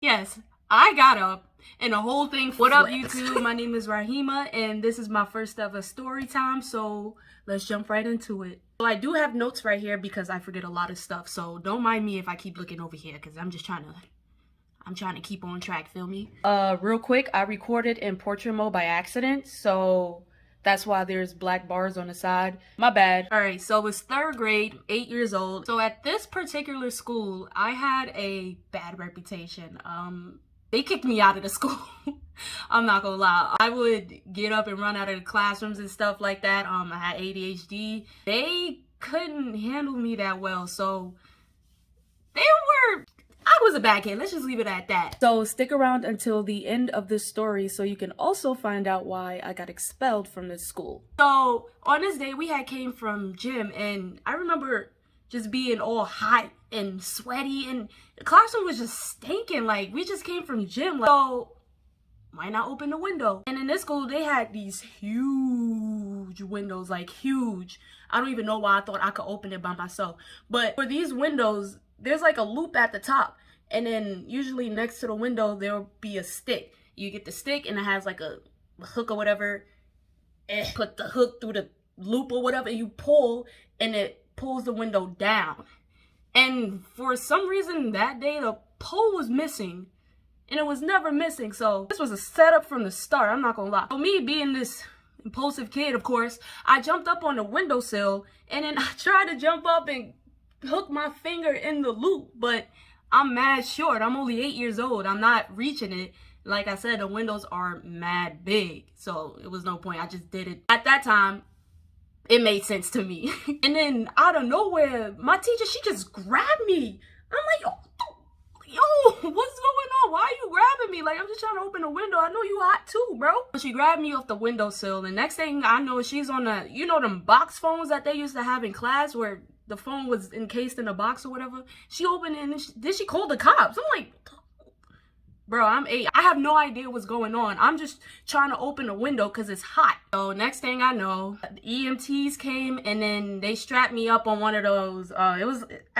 Yes, I got up and the whole thing flipped. What up, YouTube? My name is Rahima, and this is my first ever story time, so let's jump right into it. So I do have notes right here because I forget a lot of stuff, so don't mind me if I keep looking over here because I'm trying to keep on track, feel me? Real quick, I recorded in portrait mode by accident, so that's why there's black bars on the side. My bad. All right, so it's third grade, 8 years old. So at this particular school, I had a bad reputation. They kicked me out of the school. I'm not gonna lie. I would get up and run out of the classrooms and stuff like that. I had ADHD. They couldn't handle me that well, so I was a bad kid. Let's just leave it at that. So stick around until the end of this story so you can also find out why I got expelled from this school. So on this day, we had came from gym, and I remember just being all hot and sweaty, and the classroom was just stinking. Like, we just came from gym. So why not open the window? And in this school, they had these huge windows, like huge. I don't even know why I thought I could open it by myself. But for these windows, there's like a loop at the top, and then usually next to the window there'll be a stick. You get the stick and it has like a hook or whatever, and put the hook through the loop or whatever, and you pull and it pulls the window down. And for some reason that day the pole was missing, and it was never missing. So this was a setup from the start, I'm not gonna lie. So me being this impulsive kid, of course, I jumped up on the windowsill, and then I tried to jump up and hook my finger in the loop, but I'm mad short. I'm only 8 years old. I'm not reaching it. Like I said, the windows are mad big, so it was no point. I just did it. At that time, it made sense to me. And then out of nowhere, my teacher, she just grabbed me. I'm like, yo, what's going on? Why are you grabbing me? Like, I'm just trying to open the window. I know you hot too, bro. She grabbed me off the windowsill, and next thing I know, she's on the, you know, them box phones that they used to have in class where the phone was encased in a box or whatever. She opened it, and then she called the cops. I'm like, bro, I'm 8. I have no idea what's going on. I'm just trying to open the window because it's hot. So next thing I know, the EMTs came, and then they strapped me up on one of those. I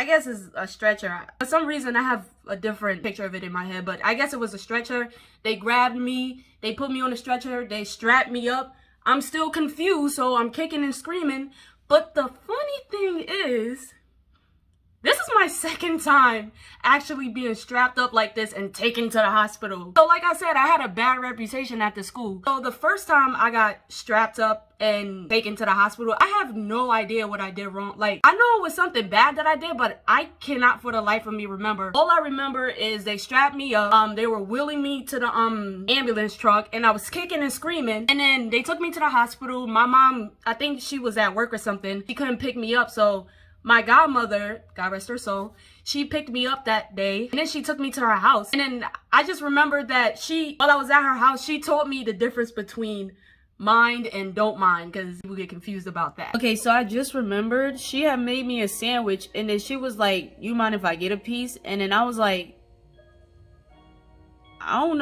guess it's a stretcher. For some reason, I have a different picture of it in my head, but I guess it was a stretcher. They grabbed me. They put me on the stretcher. They strapped me up. I'm still confused, so I'm kicking and screaming. But the funny thing is, this is my second time actually being strapped up like this and taken to the hospital. So like I said, I had a bad reputation at the school. So the first time I got strapped up and taken to the hospital, I have no idea what I did wrong. Like, I know it was something bad that I did, but I cannot for the life of me remember. All I remember is they strapped me up. They were wheeling me to the ambulance truck, and I was kicking and screaming. And then they took me to the hospital. My mom, I think she was at work or something. She couldn't pick me up, so my godmother, God rest her soul, she picked me up that day, and then she took me to her house. And then I just remembered that while I was at her house, she taught me the difference between mind and don't mind, because people get confused about that. Okay, so I just remembered she had made me a sandwich, and then she was like, you mind if I get a piece? And then I was like, I don't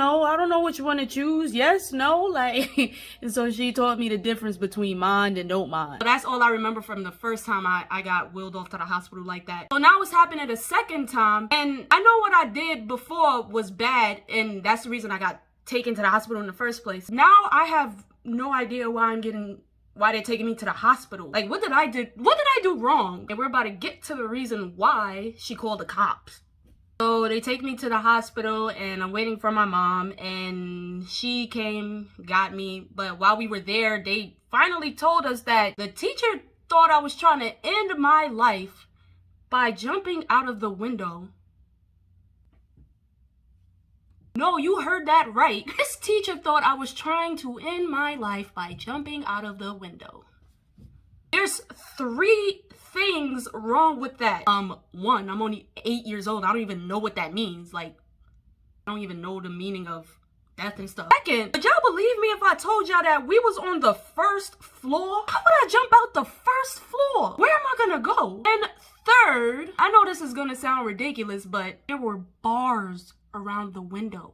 know which one to choose. Yes, no, like, and so she taught me the difference between mind and don't mind. So that's all I remember from the first time I got wheeled off to the hospital like that. So now it's happening a second time, and I know what I did before was bad, and that's the reason I got taken to the hospital in the first place. Now I have no idea why they're taking me to the hospital. Like, what did I do wrong? And we're about to get to the reason why she called the cops. So they take me to the hospital, and I'm waiting for my mom, and she came, got me. But while we were there, they finally told us that the teacher thought I was trying to end my life by jumping out of the window. No, you heard that right. This teacher thought I was trying to end my life by jumping out of the window. There's 3 things wrong with that. One, I'm only 8 years old. I don't even know what that means. Like, I don't even know the meaning of death and stuff. Second, would y'all believe me if I told y'all that we was on the 1st floor? How would I jump out the 1st floor? Where am I gonna go? And third, I know this is gonna sound ridiculous, but there were bars around the window.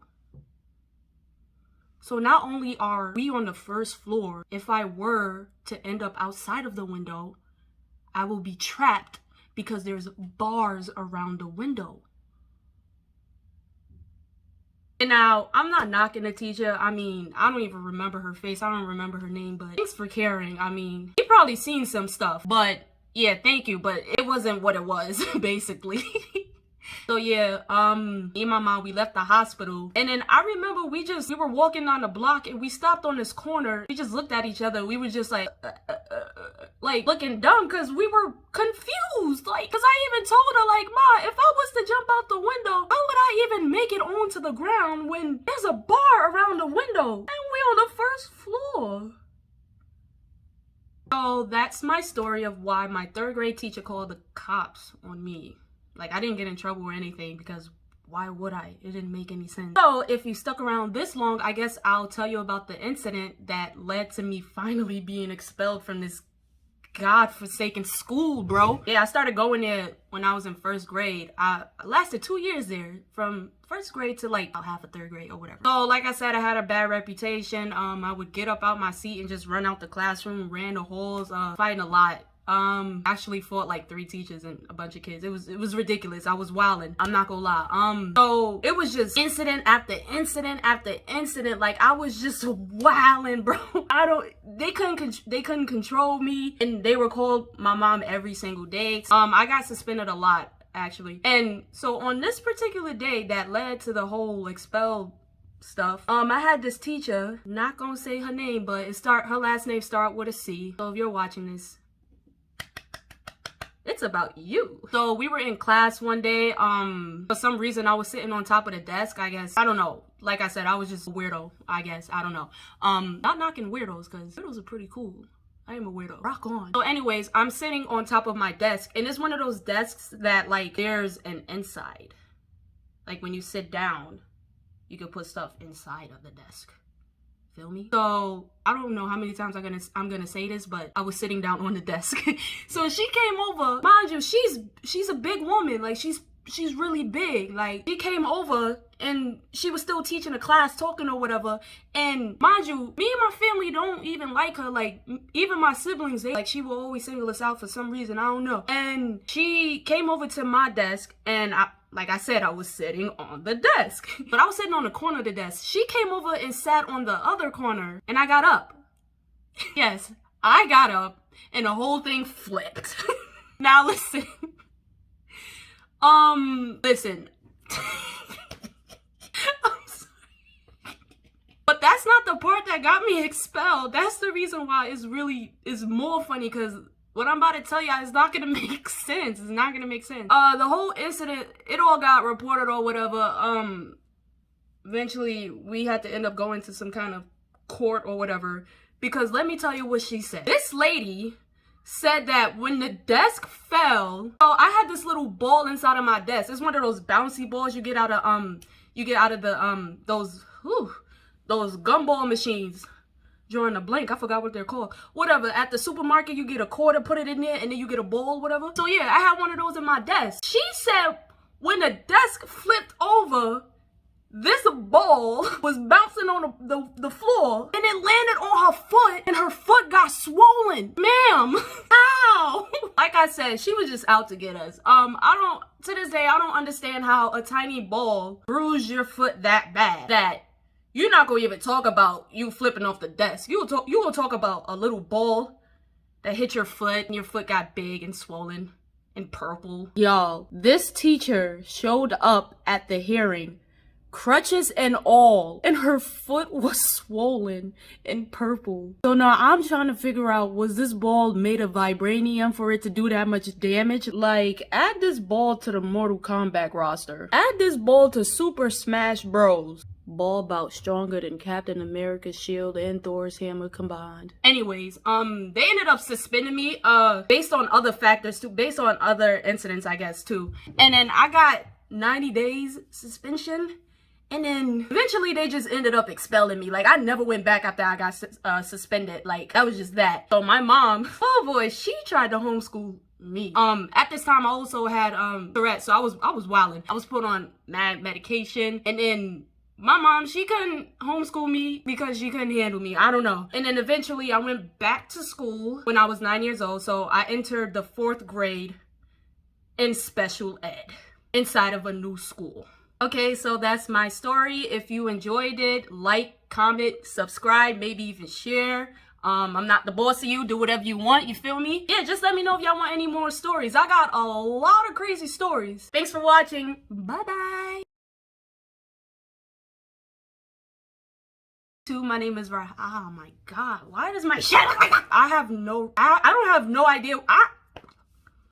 So not only are we on the 1st floor, if I were to end up outside of the window, I will be trapped because there's bars around the window. And now, I'm not knocking the teacher. I mean, I don't even remember her face. I don't remember her name, but thanks for caring. I mean, you probably seen some stuff, but yeah, thank you. But it wasn't what it was, basically. So yeah, me and my mom, we left the hospital. And then I remember we were walking down the block and we stopped on this corner. We just looked at each other. We were just like looking dumb because we were confused. Like, because I even told her, like, Ma, if I was to jump out the window, how would I even make it onto the ground when there's a bar around the window and we're on the first floor? So that's my story of why my 3rd grade teacher called the cops on me. Like, I didn't get in trouble or anything because why would I? It didn't make any sense. So if you stuck around this long, I guess I'll tell you about the incident that led to me finally being expelled from this godforsaken school, bro. Yeah, I started going there when I was in 1st grade. I lasted 2 years there, from 1st grade to like half of 3rd grade or whatever. So like I said, I had a bad reputation. I would get up out my seat and just run out the classroom, ran the halls, fighting a lot. Actually fought like 3 teachers and a bunch of kids. It was ridiculous. I was wilding. I'm not gonna lie. So it was just incident after incident after incident. Like, I was just wilding, bro. They couldn't control me, and they were called my mom every single day. I got suspended a lot, actually. And so on this particular day that led to the whole expelled stuff, I had this teacher, not gonna say her name, but her last name start with a C. So if you're watching this, it's about you. So we were in class one day. For some reason I was sitting on top of the desk, I guess. I don't know. Like I said, I was just a weirdo, I guess. I don't know. Not knocking weirdos, because weirdos are pretty cool. I am a weirdo. Rock on. So anyways, I'm sitting on top of my desk, and it's one of those desks that, like, there's an inside. Like, when you sit down, you can put stuff inside of the desk. Feel me? So I don't know how many times I'm gonna say this, but I was sitting down on the desk. So she came over. Mind you, she's a big woman. Like, she's really big. Like, she came over and she was still teaching a class, talking or whatever. And mind you, me and my family don't even like her. Like, even my siblings, she will always single us out for some reason. I don't know. And she came over to my desk, and like I said, I was sitting on the desk. But I was sitting on the corner of the desk. She came over and sat on the other corner, and I got up. Yes, I got up, and the whole thing flipped. Now listen. Listen. I'm sorry. But that's not the part that got me expelled. That's the reason why it's more funny, because what I'm about to tell y'all is not gonna make sense. It's not gonna make sense. The whole incident, it all got reported or whatever. Eventually we had to end up going to some kind of court or whatever, because let me tell you what she said. This lady said that when the desk fell, so I had this little ball inside of my desk. It's one of those bouncy balls you get out of those gumball machines. Drawing a blank, I forgot what they're called. Whatever, at the supermarket, you get a quarter, put it in there, and then you get a ball, whatever. So yeah, I had one of those in my desk. She said when the desk flipped over, this ball was bouncing on the floor, and it landed on her foot, and her foot got swollen. Ma'am, ow! Like I said, she was just out to get us. To this day, I don't understand how a tiny ball bruised your foot that bad that you're not gonna even talk about you flipping off the desk. You gonna talk about a little ball that hit your foot and your foot got big and swollen and purple. Y'all, this teacher showed up at the hearing, crutches and all, and her foot was swollen and purple. So now I'm trying to figure out, was this ball made of vibranium for it to do that much damage? Like, add this ball to the Mortal Kombat roster. Add this ball to Super Smash Bros. Ball about stronger than Captain America's shield and Thor's hammer combined. Anyways, they ended up suspending me, based on other factors too, based on other incidents, I guess, too. And then I got 90 days suspension. And then eventually they just ended up expelling me. Like, I never went back after I got suspended. Like, that was just that. So my mom, oh boy, she tried to homeschool me. At this time I also had Tourette's, so I was wilding. I was put on medication, and then my mom, she couldn't homeschool me because she couldn't handle me. I don't know. And then eventually I went back to school when I was 9 years old. So I entered the 4th grade in special ed inside of a new school. Okay, so that's my story. If you enjoyed it, like, comment, subscribe, maybe even share. I'm not the boss of you. Do whatever you want. You feel me? Yeah, just let me know if y'all want any more stories. I got a lot of crazy stories. Thanks for watching. Bye-bye. My name is Rah. Oh my God. Why does my shit? I don't have no idea.